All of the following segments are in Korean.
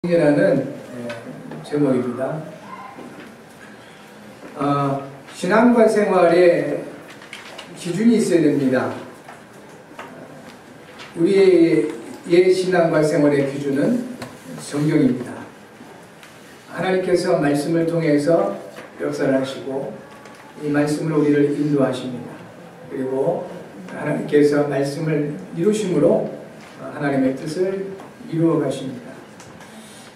이라는 제목입니다. 신앙과 생활에 기준이 있어야 됩니다. 우리의 신앙과 생활의 기준은 성경입니다. 하나님께서 말씀을 통해서 역사를 하시고 이 말씀으로 우리를 인도하십니다. 그리고 하나님께서 말씀을 이루심으로 하나님의 뜻을 이루어 가십니다.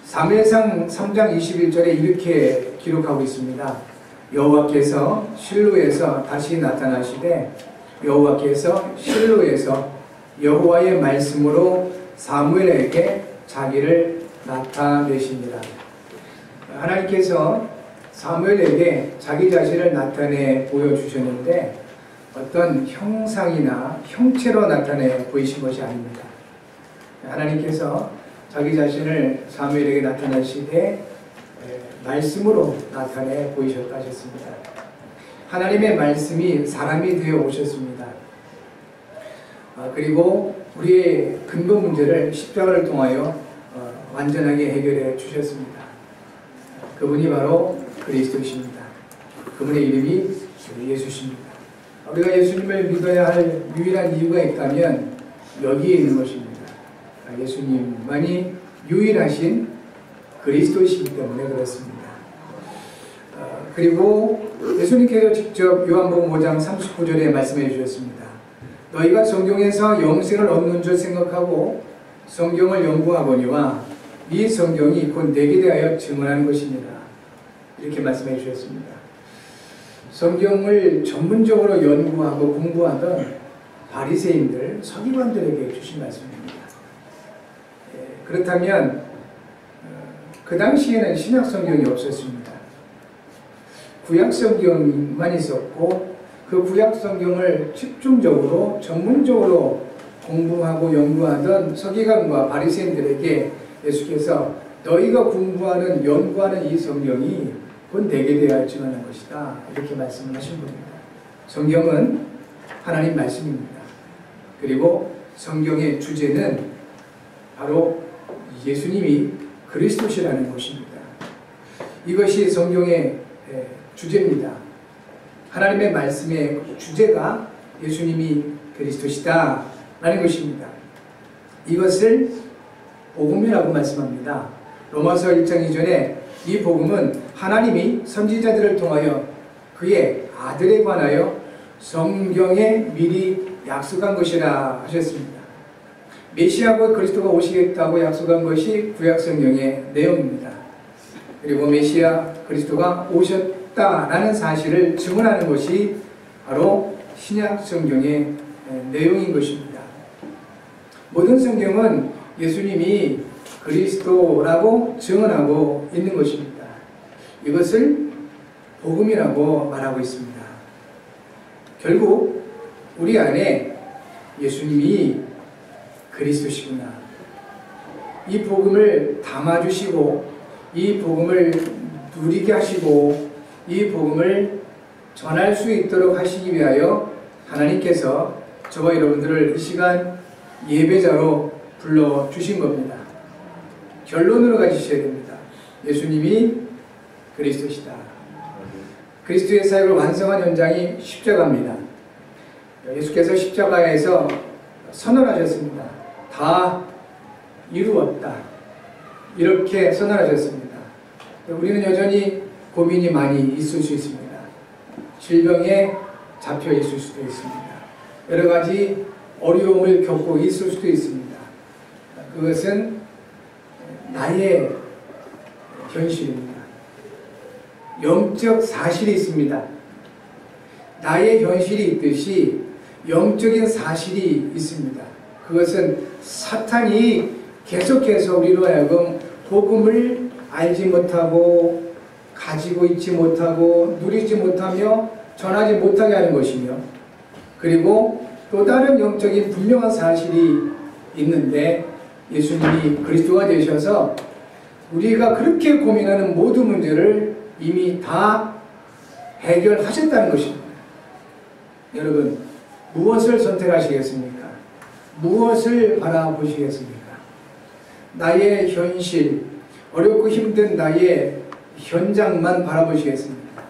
사무엘상 3장 21절에 이렇게 기록하고 있습니다. 여호와께서 실로에서 다시 나타나시되 여호와께서 실로에서 여호와의 말씀으로 사무엘에게 자기를 나타내십니다. 하나님께서 사무엘에게 자기 자신을 나타내 보여주셨는데 어떤 형상이나 형체로 나타내 보이신 것이 아닙니다. 하나님께서 자기 자신을 사무엘에게 나타나시되 말씀으로 나타내 보이셨다 하셨습니다. 하나님의 말씀이 사람이 되어 오셨습니다. 그리고 우리의 근본 문제를 십자가를 통하여 완전하게 해결해 주셨습니다. 그분이 바로 그리스도십니다. 그분의 이름이 예수십니다. 우리가 예수님을 믿어야 할 유일한 이유가 있다면 여기에 있는 것입니다. 예수님만이 유일하신 그리스도이시기 때문에 그렇습니다. 그리고 예수님께서 직접 요한복음 5장 39절에 말씀해 주셨습니다. 너희가 성경에서 영생을 얻는 줄 생각하고 성경을 연구하거니와 이 성경이 곧 내게 대하여 증언하는 것입니다. 이렇게 말씀해 주셨습니다. 성경을 전문적으로 연구하고 공부하던 바리새인들, 서기관들에게 주신 말씀입니다. 그렇다면 그 당시에는 신약성경이 없었습니다. 구약성경만 있었고 그 구약성경을 집중적으로 전문적으로 공부하고 연구하던 서기관과 바리새인들에게 예수께서 너희가 공부하는 연구하는 이 성경이 곧 내게 대하여 증언한 것이다 이렇게 말씀을 하신 겁니다. 성경은 하나님 말씀입니다. 그리고 성경의 주제는 바로 예수님이 그리스도시라는 것입니다. 이것이 성경의 주제입니다. 하나님의 말씀의 주제가 예수님이 그리스도시다 라는 것입니다. 이것을 복음이라고 말씀합니다. 로마서 1장 2절에 이 복음은 하나님이 선지자들을 통하여 그의 아들에 관하여 성경에 미리 약속한 것이라 하셨습니다. 메시아고 그리스도가 오시겠다고 약속한 것이 구약성경의 내용입니다. 그리고 메시아 그리스도가 오셨다라는 사실을 증언하는 것이 바로 신약성경의 내용인 것입니다. 모든 성경은 예수님이 그리스도라고 증언하고 있는 것입니다. 이것을 복음이라고 말하고 있습니다. 결국 우리 안에 예수님이 그리스도시구나. 이 복음을 담아주시고 이 복음을 누리게 하시고 이 복음을 전할 수 있도록 하시기 위하여 하나님께서 저와 여러분들을 이 시간 예배자로 불러주신 겁니다. 결론으로 가지셔야 됩니다. 예수님이 그리스도시다. 그리스도의 사역을 완성한 현장이 십자가입니다. 예수께서 십자가에서 선언하셨습니다. 다 이루었다. 이렇게 선언하셨습니다. 우리는 여전히 고민이 많이 있을 수 있습니다. 질병에 잡혀 있을 수도 있습니다. 여러 가지 어려움을 겪고 있을 수도 있습니다. 그것은 나의 현실입니다. 영적 사실이 있습니다. 나의 현실이 있듯이 영적인 사실이 있습니다. 그것은 사탄이 계속해서 우리로 하여금 복음을 알지 못하고 가지고 있지 못하고 누리지 못하며 전하지 못하게 하는 것이며 그리고 또 다른 영적인 분명한 사실이 있는데 예수님이 그리스도가 되셔서 우리가 그렇게 고민하는 모든 문제를 이미 다 해결하셨다는 것입니다. 여러분 무엇을 선택하시겠습니까? 무엇을 바라보시겠습니까? 나의 현실, 어렵고 힘든 나의 현장만 바라보시겠습니까?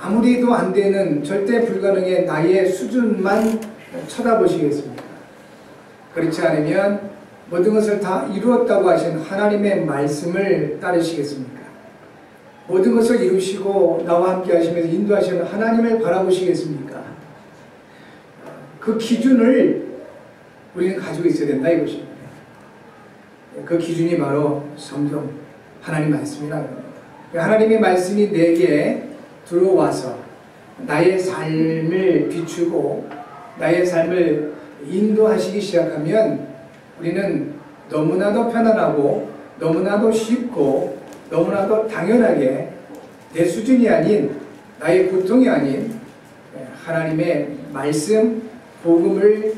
아무리 해도 안 되는 절대 불가능의 나의 수준만 쳐다보시겠습니까? 그렇지 않으면 모든 것을 다 이루었다고 하신 하나님의 말씀을 따르시겠습니까? 모든 것을 이루시고 나와 함께 하시면서 인도하시는 하나님을 바라보시겠습니까? 그 기준을 우리는 가지고 있어야 된다 이것입니다. 그 기준이 바로 성경, 하나님 말씀이라는 겁니다. 하나님의 말씀이 내게 들어와서 나의 삶을 비추고 나의 삶을 인도하시기 시작하면 우리는 너무나도 편안하고 너무나도 쉽고 너무나도 당연하게 내 수준이 아닌 나의 고통이 아닌 하나님의 말씀, 복음을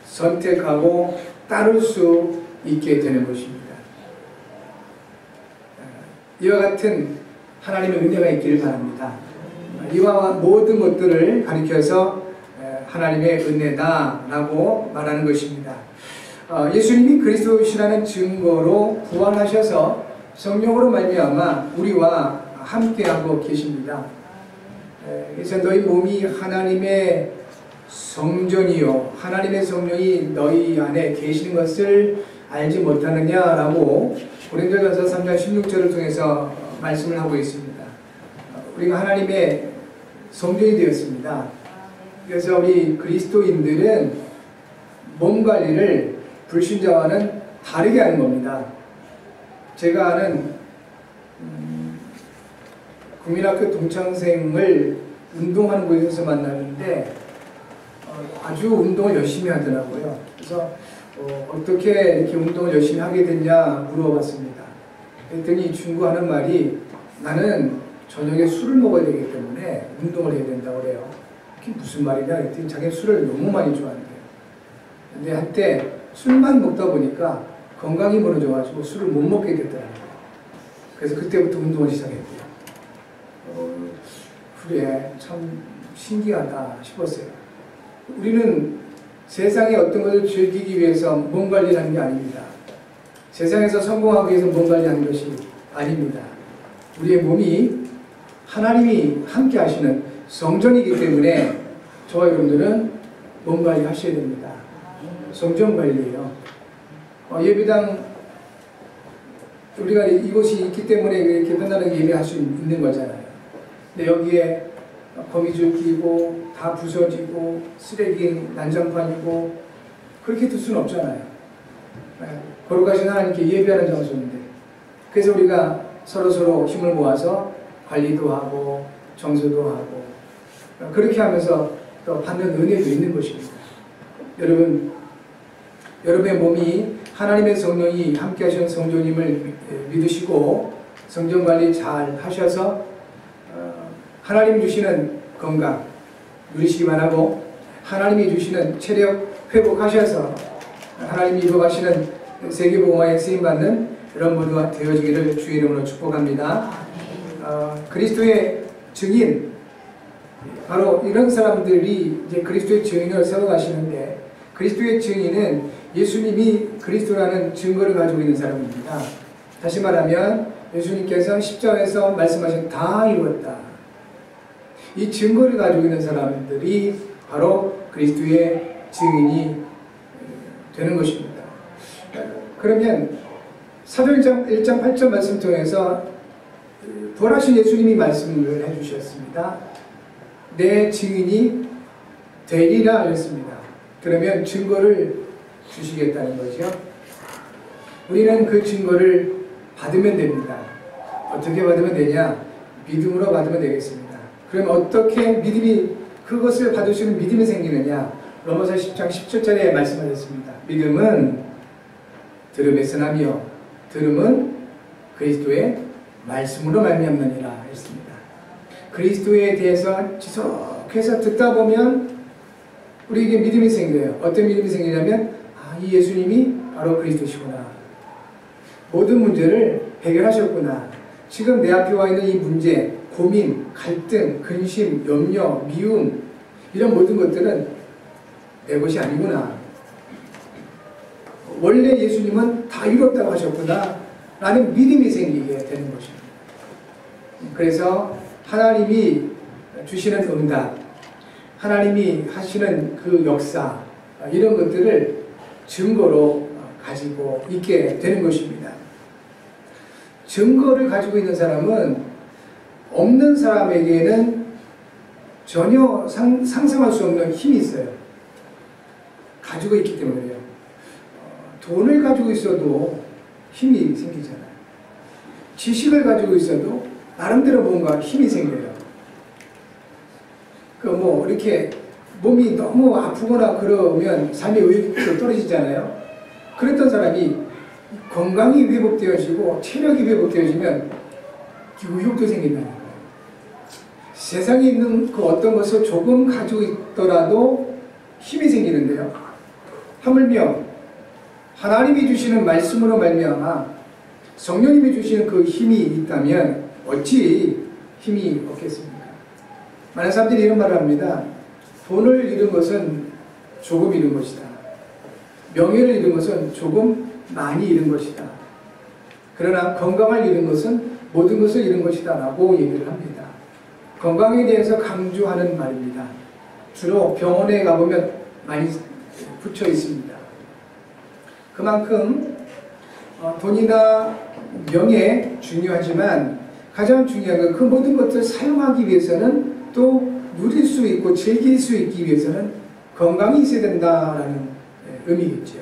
선택하고 따를 수 있게 되는 것입니다. 이와 같은 하나님의 은혜가 있기를 바랍니다. 이와 모든 것들을 가리켜서 하나님의 은혜다라고 말하는 것입니다. 예수님이 그리스도시라는 증거로 부활하셔서 성령으로 말미암아 우리와 함께하고 계십니다. 그래서 너희 몸이 하나님의 성전이요 하나님의 성령이 너희 안에 계시는 것을 알지 못하느냐라고 고린도전서 3장 16절을 통해서 말씀을 하고 있습니다. 우리가 하나님의 성전이 되었습니다. 그래서 우리 그리스도인들은 몸 관리를 불신자와는 다르게 하는 겁니다. 제가 아는 국민학교 동창생을 운동하는 곳에서 만났는데 아주 운동을 열심히 하더라고요. 그래서 어떻게 이렇게 운동을 열심히 하게 됐냐 물어봤습니다. 그랬더니 이 친구 하는 말이 나는 저녁에 술을 먹어야 되기 때문에 운동을 해야 된다고 그래요. 그게 무슨 말이냐 그랬더니 자기는 술을 너무 많이 좋아한대요. 근데 한때 술만 먹다 보니까 건강이 무너져가지고 술을 못 먹게 됐더라고요. 그래서 그때부터 운동을 시작했대요. 그래 참 신기하다 싶었어요. 우리는 세상의 어떤 것을 즐기기 위해서 몸 관리하는 게 아닙니다. 세상에서 성공하기 위해서 몸 관리하는 것이 아닙니다. 우리의 몸이 하나님이 함께 하시는 성전이기 때문에 저와 여러분들은 몸 관리 하셔야 됩니다. 성전 관리예요. 예배당 우리가 이곳이 있기 때문에 이렇게 편안하게 예배할 수 있는 거잖아요. 근데 여기에 거미줄 끼고 다 부서지고 쓰레기 난장판이고 그렇게 둘 수는 없잖아요. 거룩하신 하나님께 예배하는 장소인데 그래서 우리가 서로서로 힘을 모아서 관리도 하고 청소도 하고 그렇게 하면서 또 받는 은혜도 있는 것입니다. 여러분의 몸이 하나님의 성령이 함께 하시는 성전임을 믿으시고 성전관리 잘 하셔서 하나님 주시는 건강 누리시기 바라고 하나님이 주시는 체력 회복하셔서 하나님이 이루어가시는 세계복음화에 쓰임받는 여러분 모두가 되어지기를 주의 이름으로 축복합니다. 그리스도의 증인 바로 이런 사람들이 이제 그리스도의 증인을 세워가시는데 그리스도의 증인은 예수님이 그리스도라는 증거를 가지고 있는 사람입니다. 다시 말하면 예수님께서 십자가에서 말씀하신 다 이루었다. 이 증거를 가지고 있는 사람들이 바로 그리스도의 증인이 되는 것입니다. 그러면 사도행전 1장 8절 말씀 통해서 부활하신 예수님이 말씀을 해주셨습니다. 내 증인이 되리라 하셨습니다. 그러면 증거를 주시겠다는 거죠. 우리는 그 증거를 받으면 됩니다. 어떻게 받으면 되냐? 믿음으로 받으면 되겠습니다. 그럼 어떻게 믿음이 그것을 받을 수 있는 믿음이 생기느냐? 로마서 10장 17절에 말씀하셨습니다. 믿음은 들음에서 나며 들음은 그리스도의 말씀으로 말미암느니라 했습니다. 그리스도에 대해서 지속해서 듣다 보면 우리에게 믿음이 생겨요. 어떤 믿음이 생기냐면 이 예수님이 바로 그리스도시구나. 모든 문제를 해결하셨구나. 지금 내 앞에 와 있는 이 문제, 고민, 갈등, 근심, 염려, 미움 이런 모든 것들은 내 것이 아니구나. 원래 예수님은 다 이뤘다고 하셨구나. 라는 믿음이 생기게 되는 것입니다. 그래서 하나님이 주시는 응답, 하나님이 하시는 그 역사, 이런 것들을 증거로 가지고 있게 되는 것입니다. 증거를 가지고 있는 사람은 없는 사람에게는 전혀 상상할 수 없는 힘이 있어요. 가지고 있기 때문에요. 돈을 가지고 있어도 힘이 생기잖아요. 지식을 가지고 있어도 나름대로 뭔가 힘이 생겨요. 이렇게 몸이 너무 아프거나 그러면 삶의 의욕도 떨어지잖아요. 그랬던 사람이 건강이 회복되어지고 체력이 회복되어지면 의욕도 생긴다는 거예요. 세상에 있는 그 어떤 것을 조금 가지고 있더라도 힘이 생기는데요. 하물며 하나님이 주시는 말씀으로 말미암아 성령님이 주시는 그 힘이 있다면 어찌 힘이 없겠습니까? 많은 사람들이 이런 말을 합니다. 돈을 잃은 것은 조금 잃은 것이다. 명예를 잃은 것은 조금 많이 잃은 것이다. 그러나 건강을 잃은 것은 모든 것을 잃은 것이다 라고 얘기를 합니다. 건강에 대해서 강조하는 말입니다. 주로 병원에 가보면 많이 붙여 있습니다. 그만큼 돈이나 명예 중요하지만 가장 중요한 건 그 모든 것들을 사용하기 위해서는 또 누릴 수 있고 즐길 수 있기 위해서는 건강이 있어야 된다라는 의미겠죠.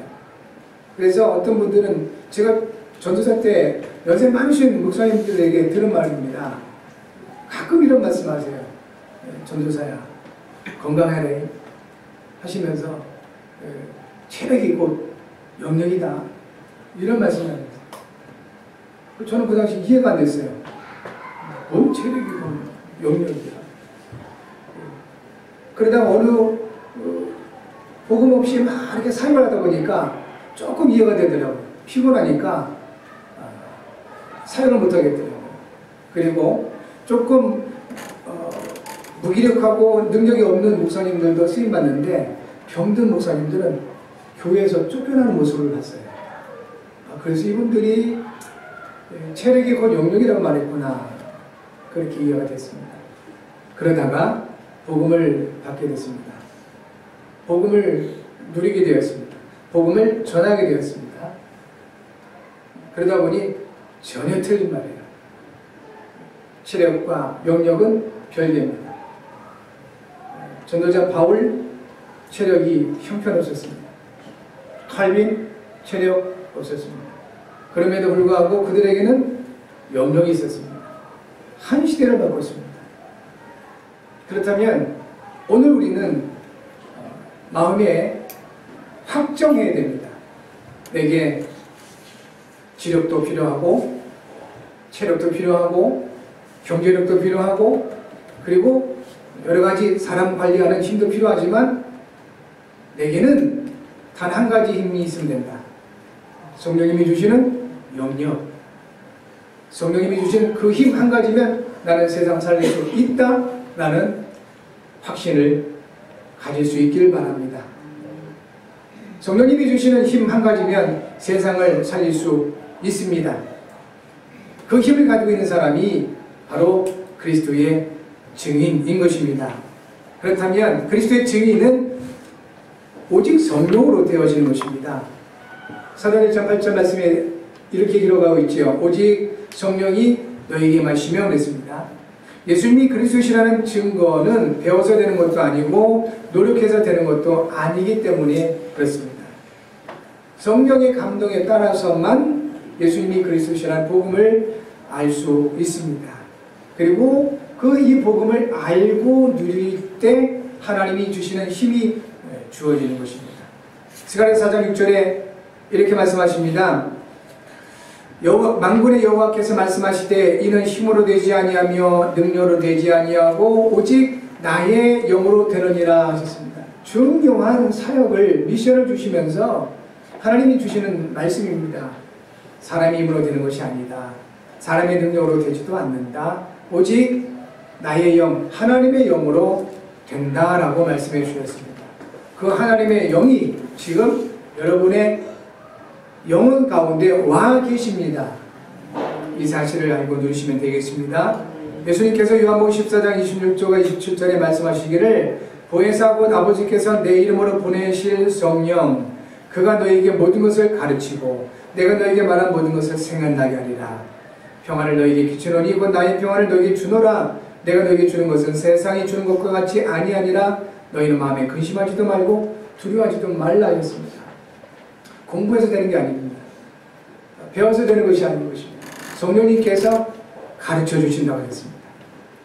그래서 어떤 분들은 제가 전도사 때 연세 많으신 목사님들에게 들은 말입니다. 가끔 이런 말씀 하세요. 전도사야, 건강하래 하시면서 체력이 곧 영역이다. 이런 말씀을 합니다. 저는 그 당시 이해가 안 됐어요. 뭔 체력이고 영역이야. 그러다가 어느 복음 없이 막 이렇게 사역을 하다 보니까 조금 이해가 되더라고요. 피곤하니까 사역을 못 하겠더라고요. 그리고 조금 무기력하고 능력이 없는 목사님들도 쓰임 받는데 병든 목사님들은 교회에서 쫓겨나는 모습을 봤어요. 그래서 이분들이 체력이 곧 영역이라고 말했구나. 그렇게 이해가 됐습니다. 그러다가 복음을 받게 됐습니다. 복음을 누리게 되었습니다. 복음을 전하게 되었습니다. 그러다 보니 전혀 틀린 말이에요. 체력과 영역은 별개입니다. 전도자 바울 체력이 형편없었습니다. 칼빈 체력 없었습니다. 그럼에도 불구하고 그들에게는 영역이 있었습니다. 한 시대를 바꿨습니다. 그렇다면 오늘 우리는 마음에 확정해야 됩니다. 내게 지력도 필요하고 체력도 필요하고 경제력도 필요하고 그리고 여러 가지 사람 관리하는 힘도 필요하지만 내게는 단 한 가지 힘이 있으면 된다. 성령님이 주시는 영역. 성령님이 주시는 그 힘 한 가지면 나는 세상 살릴 수 있다. 라는 확신을 가질 수 있기를 바랍니다. 성령님이 주시는 힘 한 가지면 세상을 살릴 수 있습니다. 그 힘을 가지고 있는 사람이 바로 그리스도의 증인인 것입니다. 그렇다면 그리스도의 증인은 오직 성령으로 되어지는 것입니다. 사도행전 8절 말씀에 이렇게 기록하고 있죠. 오직 성령이 너에게 마시며 그랬습니다. 예수님이 그리스도시라는 증거는 배워서 되는 것도 아니고 노력해서 되는 것도 아니기 때문에 그렇습니다. 성령의 감동에 따라서만 예수님이 그리스도시라는 복음을 알 수 있습니다. 그리고 그 이 복음을 알고 누릴 때 하나님이 주시는 힘이 주어지는 것입니다. 스가랴 4장 6절에 이렇게 말씀하십니다. 만군의 여호와께서 말씀하시되 이는 힘으로 되지 아니하며 능력으로 되지 아니하고 오직 나의 영으로 되느니라 하셨습니다. 중요한 사역을 미션을 주시면서 하나님이 주시는 말씀입니다. 사람의 힘으로 되는 것이 아니다. 사람의 능력으로 되지도 않는다. 오직 나의 영, 하나님의 영으로 된다라고 말씀해 주셨습니다. 그 하나님의 영이 지금 여러분의 영혼 가운데 와 계십니다. 이 사실을 알고 누리시면 되겠습니다. 예수님께서 요한복음 14장 26절과 27절에 말씀하시기를 보혜사 곧 아버지께서 내 이름으로 보내실 성령 그가 너에게 모든 것을 가르치고 내가 너에게 말한 모든 것을 생각나게 하리라. 평안을 너에게 끼치노니 곧 나의 평안을 너에게 주노라. 내가 너에게 주는 것은 세상이 주는 것과 같이 아니하니라. 너희는 마음에 근심하지도 말고 두려워하지도 말라 하였습니다. 공부해서 되는 게 아닙니다. 배워서 되는 것이 아닌 것입니다. 성령님께서 가르쳐 주신다고 했습니다.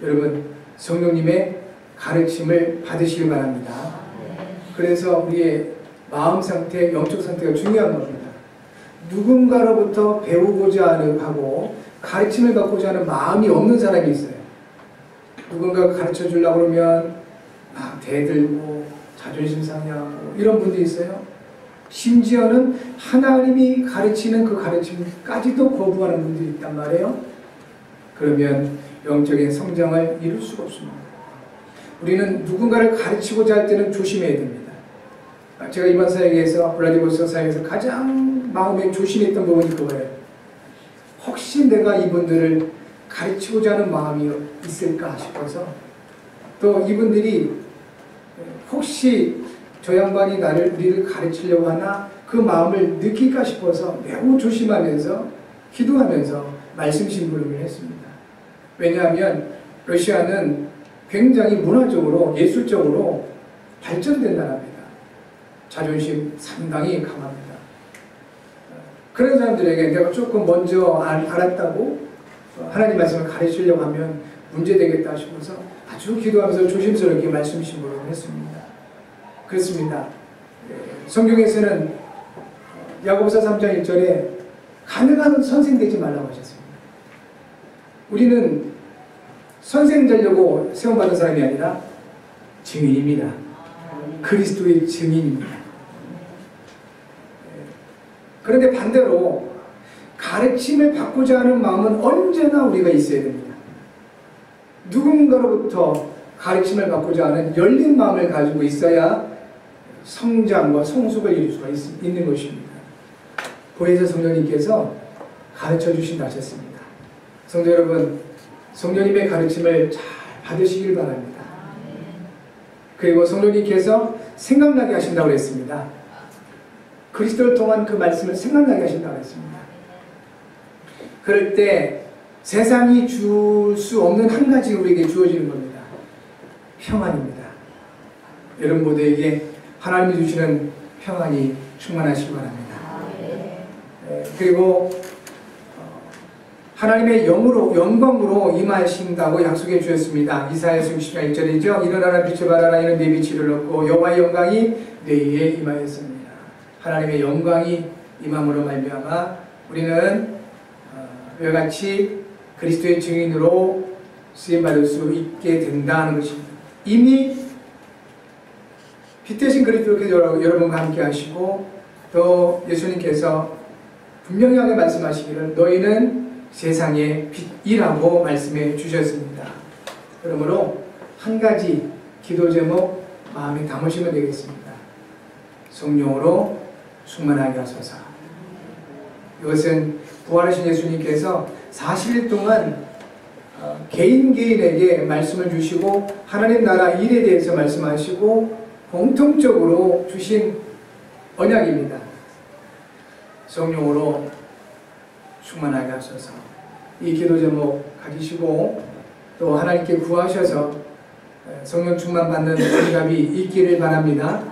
여러분 성령님의 가르침을 받으시길 바랍니다. 그래서 우리의 마음 상태, 영적 상태가 중요한 겁니다. 누군가로부터 배우고자 하고 가르침을 받고자 하는 마음이 없는 사람이 있어요. 누군가가 가르쳐 주려고 그러면 막 대들고 자존심 상해하고 이런 분들이 있어요. 심지어는 하나님이 가르치는 그 가르침까지도 거부하는 분들이 있단 말이에요. 그러면 영적인 성장을 이룰 수가 없습니다. 우리는 누군가를 가르치고자 할 때는 조심해야 됩니다. 제가 이번 사역에서 블라디보스토크 사역에서 가장 마음에 조심했던 부분이 그거예요. 혹시 내가 이분들을 가르치고자 하는 마음이 있을까 싶어서 또 이분들이 혹시 저 양반이 우리를 가르치려고 하나 그 마음을 느낄까 싶어서 매우 조심하면서 기도하면서 말씀 심부름을 했습니다. 왜냐하면 러시아는 굉장히 문화적으로 예술적으로 발전된 나라입니다. 자존심 상당히 강합니다. 그런 사람들에게 내가 조금 먼저 알았다고 하나님 말씀을 가르치려고 하면 문제되겠다 싶어서 아주 기도하면서 조심스럽게 말씀 심부름을 했습니다. 그렇습니다. 성경에서는 야고보서 3장 1절에 가능한 선생 되지 말라고 하셨습니다. 우리는 선생 되려고 세움받은 사람이 아니라 증인입니다. 그리스도의 증인입니다. 그런데 반대로 가르침을 받고자 하는 마음은 언제나 우리가 있어야 됩니다. 누군가로부터 가르침을 받고자 하는 열린 마음을 가지고 있어야 성장과 성숙을 이룰 수가 있는 것입니다. 보혜사 성령님께서 가르쳐 주신다 하셨습니다. 성도 여러분, 성령님의 가르침을 잘 받으시길 바랍니다. 그리고 성령님께서 생각나게 하신다고 했습니다. 그리스도를 통한 그 말씀을 생각나게 하신다고 했습니다. 그럴 때 세상이 줄 수 없는 한 가지 우리에게 주어지는 겁니다. 평안입니다. 여러분 모두에게 하나님이 주시는 평안이 충만하시기 바랍니다. 그리고 하나님의 영광으로 임하신다고 약속해 주셨습니다. 이사야서 60장 1절이죠. 일어나라 빛을 발하라 이는 내 빛을 얻고 여호와의 영광이 내 위에 임하였습니다. 하나님의 영광이 임함으로 말미암아 우리는 이와 같이 그리스도의 증인으로 쓰임받을 수 있게 된다는 것입니다. 이미 빛 대신 그리스도께서 여러분과 함께 하시고 또 예수님께서 분명하게 말씀하시기를 너희는 세상의 빛이라고 말씀해 주셨습니다. 그러므로 한 가지 기도 제목 마음에 담으시면 되겠습니다. 성령으로 충만하게 하소서. 이것은 부활하신 예수님께서 40일 동안 개인에게 말씀을 주시고 하나님 나라 일에 대해서 말씀하시고 공통적으로 주신 언약입니다. 성령으로 충만하게 하소서. 이 기도 제목 가지시고 또 하나님께 구하셔서 성령 충만 받는 응답이 있기를 바랍니다.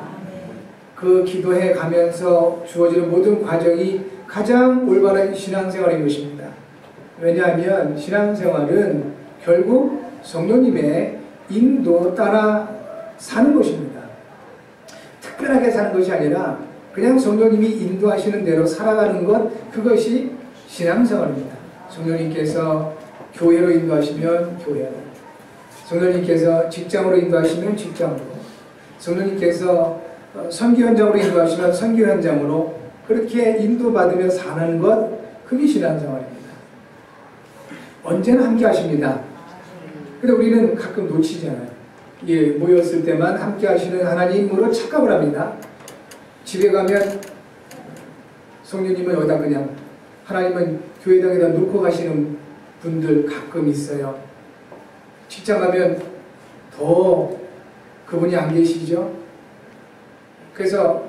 그 기도해 가면서 주어지는 모든 과정이 가장 올바른 신앙생활인 것입니다. 왜냐하면 신앙생활은 결국 성령님의 인도 따라 사는 것입니다. 특별하게 사는 것이 아니라 그냥 성령님이 인도하시는 대로 살아가는 것, 그것이 신앙생활입니다. 성령님께서 교회로 인도하시면 교회로, 성령님께서 직장으로 인도하시면 직장으로, 성령님께서 선교 현장으로 인도하시면 선교 현장으로 그렇게 인도받으며 사는 것, 그게 신앙생활입니다. 언제나 함께 하십니다. 근데 우리는 가끔 놓치잖아요. 모였을 때만 함께 하시는 하나님으로 착각을 합니다. 집에 가면 성령님은 여기다 그냥, 하나님은 교회당에다 놓고 가시는 분들 가끔 있어요. 직장 가면 더 그분이 안 계시죠? 그래서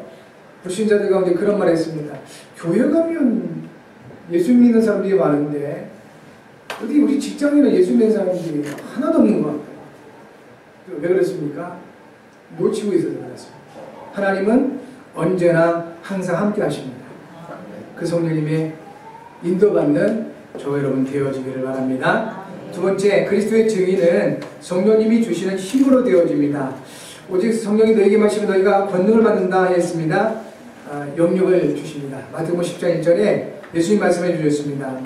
불신자들 가운데 그런 말 했습니다. 교회 가면 예수 믿는 사람들이 많은데 어디 우리 직장에는 예수 믿는 사람들이 하나도 없는 것 같아요. 왜 그렇습니까? 놓치고 있어서 그렇습니다. 하나님은 언제나 항상 함께 하십니다. 그 성령님의 인도받는 저와 여러분 되어지기를 바랍니다. 두 번째, 그리스도의 증인은 성령님이 주시는 힘으로 되어집니다. 오직 성령이 너에게 마시면 너희가 권능을 받는다 했습니다. 영육을 주십니다. 마태복음 10장 1절에 예수님 말씀해 주셨습니다.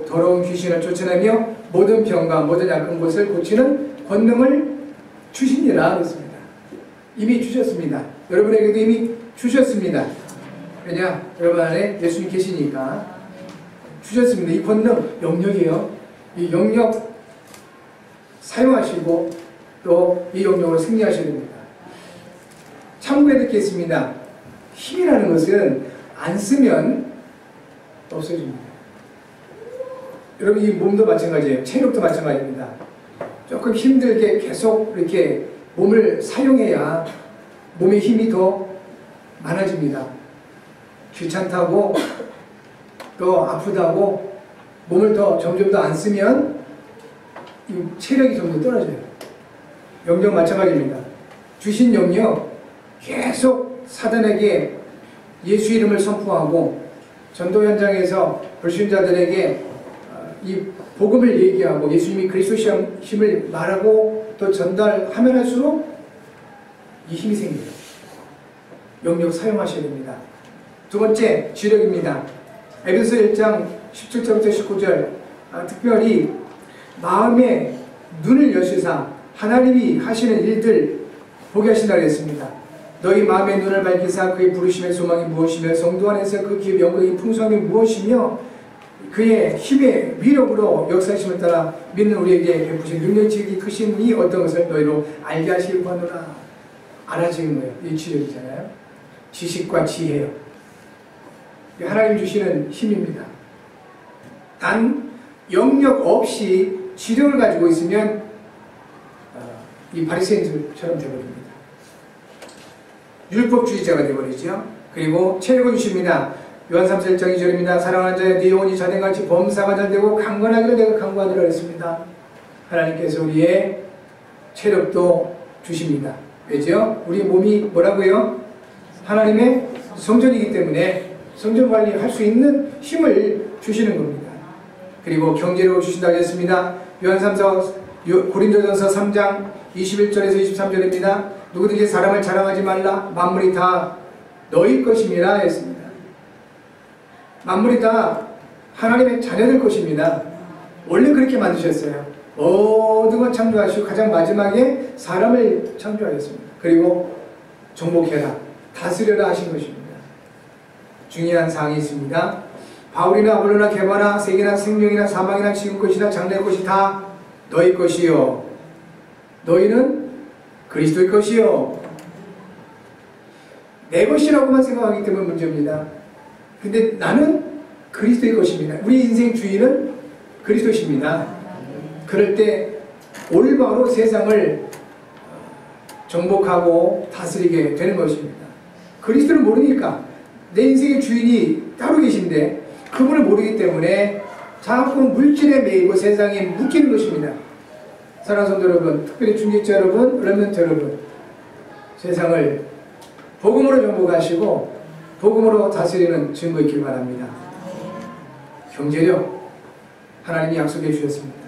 더러운 귀신을 쫓아내며 모든 병과 모든 약한 곳을 고치는 권능을 주시니라 그랬습니다. 이미 주셨습니다. 여러분에게도 이미 주셨습니다. 왜냐? 여러분 안에 예수님 계시니까 주셨습니다. 이 권능, 영역이에요. 이 영역 사용하시고 또 이 영역으로 승리하셔야 됩니다. 참고해 듣겠습니다. 힘이라는 것은 안 쓰면 없어집니다. 여러분 이 몸도 마찬가지예요. 체력도 마찬가지입니다. 조금 힘들게 계속 이렇게 몸을 사용해야 몸의 힘이 더 많아집니다. 귀찮다고 또 아프다고 몸을 더 점점 더 안 쓰면 이 체력이 점점 떨어져요. 영역 마찬가지입니다. 주신 영역 계속 사단에게 예수 이름을 선포하고 전도 현장에서 불신자들에게 이 복음을 얘기하고 예수님이 그리스도심을 말하고 또 전달하면 할수록 이 힘이 생겨요. 영역 사용하셔야 됩니다. 두 번째, 지력입니다. 에베소 1장 17절부터 19절 특별히 마음의 눈을 여시사 하나님이 하시는 일들 보게 하신다고 했습니다. 너희 마음의 눈을 밝히사 그의 부르심의 소망이 무엇이며 성도 안에서 그 기업의 영광의 풍성함이 무엇이며 그의 힘의 위력으로 역사심을 따라 믿는 우리에게 베푸신 능력이 크신 이 어떤 것을 너희로 알게 하시길 바라노라. 알아지는 거예요. 이 지력이잖아요. 지식과 지혜요. 하나님 주시는 힘입니다. 단 영역 없이 지력을 가지고 있으면 이 바리새인들처럼 되어버립니다. 율법주의자가 되어버리죠. 그리고 체력을 주십니다. 요한 3서 1장 2절입니다. 사랑하는 자여 네 영혼이 자댕같이 범사가 잘되고 강건하기를 내가 강구하노라 했습니다. 하나님께서 우리의 체력도 주십니다. 왜죠? 우리 몸이 뭐라고요? 하나님의 성전이기 때문에 성전 관리할 수 있는 힘을 주시는 겁니다. 그리고 경제력을 주신다고 했습니다. 요한 3서 고린도전서 3장 21절에서 23절입니다. 누구든지 사람을 자랑하지 말라. 만물이 다 너희 것임이라 했습니다. 만물이 다 하나님의 자녀들 것입니다. 원래 그렇게 만드셨어요. 모든 것 창조하시고 가장 마지막에 사람을 창조하셨습니다. 그리고 정복해라, 다스려라 하신 것입니다. 중요한 사항이 있습니다. 바울이나 아볼로나 게바나 세계나 생명이나 사망이나 지금 것이나 장래의 것이 다 너희 것이요 너희는 그리스도의 것이요 내 것이라고만 생각하기 때문에 문제입니다. 근데 나는 그리스도의 것입니다. 우리 인생 주인은 그리스도십니다. 그럴 때 올바로 세상을 정복하고 다스리게 되는 것입니다. 그리스도를 모르니까 내 인생의 주인이 따로 계신데 그분을 모르기 때문에 자꾸 물질에 매이고 세상에 묶이는 것입니다. 사랑하는 성도 여러분, 특별히 중직자 여러분, 렘넌트 여러분, 세상을 복음으로 정복하시고 복음으로 다스리는 증거 있길 바랍니다. 경제력 하나님이 약속해 주셨습니다.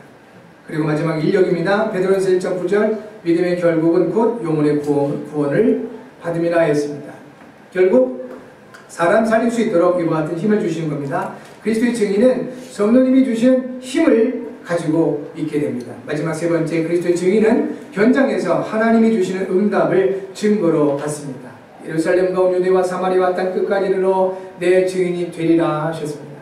그리고 마지막 인력입니다. 베드로전서 1장 9절 믿음의 결국은 곧 영혼의 구원을 받음이라 했습니다. 결국 사람 살릴 수 있도록 이와 같은 힘을 주시는 겁니다. 그리스도의 증인은 성령님이 주신 힘을 가지고 있게 됩니다. 마지막 세 번째, 그리스도의 증인은 현장에서 하나님이 주시는 응답을 증거로 받습니다. 예루살렘과 온 유대와 사마리아와 땅 끝까지 이르러 내 증인이 되리라 하셨습니다.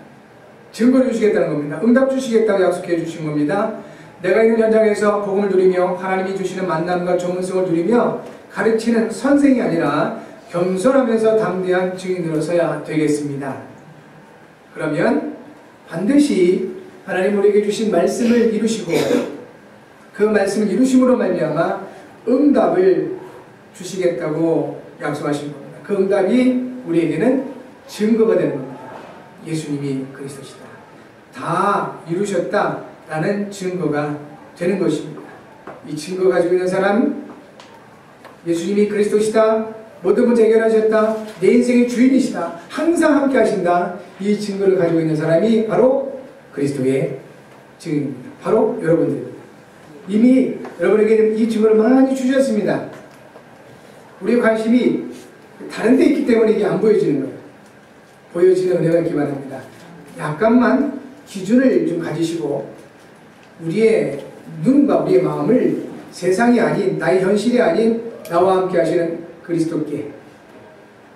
증거를 주시겠다는 겁니다. 응답 주시겠다고 약속해 주신 겁니다. 내가 있는 현장에서 복음을 누리며 하나님이 주시는 만남과 전문성을 누리며 가르치는 선생이 아니라 겸손하면서 담대한 증인으로 서야 되겠습니다. 그러면 반드시 하나님 우리에게 주신 말씀을 이루시고 그 말씀을 이루심으로 말미암아 응답을 주시겠다고 약속하신 겁니다. 그 응답이 우리에게는 증거가 되는 겁니다. 예수님이 그리스도시다. 다 이루셨다라는 증거가 되는 것입니다. 이 증거 가지고 있는 사람, 예수님이 그리스도시다, 모든 문제 해결하셨다, 내 인생의 주인이시다, 항상 함께 하신다, 이 증거를 가지고 있는 사람이 바로 그리스도의 증인입니다. 바로 여러분들입니다. 이미 여러분에게 이 증거를 많이 주셨습니다. 우리의 관심이 다른 데 있기 때문에 이게 안 보여지는 거예요. 보여지는 은혜가 있기 바랍니다. 약간만 기준을 좀 가지시고 우리의 눈과 우리의 마음을 세상이 아닌, 나의 현실이 아닌 나와 함께 하시는 그리스도께,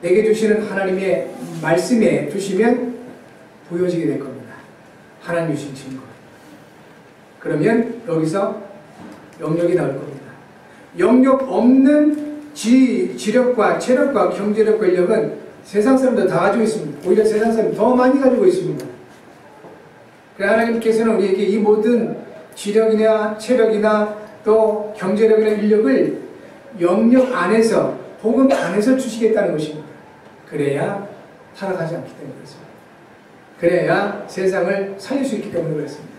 내게 주시는 하나님의 말씀에 두시면 보여지게 될 겁니다. 하나님 주신 증거. 그러면 여기서 영역이 나올 겁니다. 영역 없는 지력과 체력과 경제력, 권력은 세상 사람들 다 가지고 있습니다. 오히려 세상 사람이 더 많이 가지고 있습니다. 그래서 하나님께서는 우리에게 이 모든 지력이나 체력이나 또 경제력이나 인력을 영역 안에서, 복음 안에서 주시겠다는 것입니다. 그래야 타락하지 않기 때문에 그렇습니다. 그래야 세상을 살릴 수 있기 때문에 그렇습니다.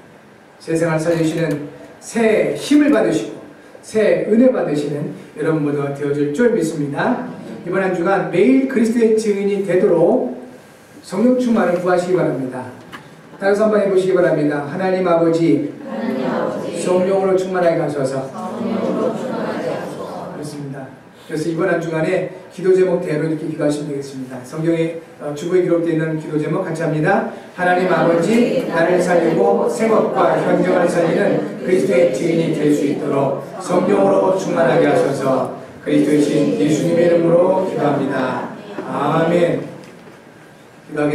세상을 살리시는 새 힘을 받으시고 새 은혜 받으시는 여러분 모두가 되어줄 줄 믿습니다. 이번 한 주간 매일 그리스도의 증인이 되도록 성령 충만을 구하시기 바랍니다. 따라서 한번 해보시기 바랍니다. 하나님 아버지, 성령으로 충만하게 하소서. 그렇습니다. 그래서 이번 한 주간에 기도 제목 대로 이렇게 기도하시면 되겠습니다. 성경에 주보에 기록되어 있는 기도 제목 같이 합니다. 하나님 아버지, 나를 살리고 생업과 현장을 살리는 그리스도의 증인이 될 수 있도록 성령으로 충만하게 하셔서 그리스도의 신 예수님의 이름으로 기도합니다. 아멘. 기도하겠습니다.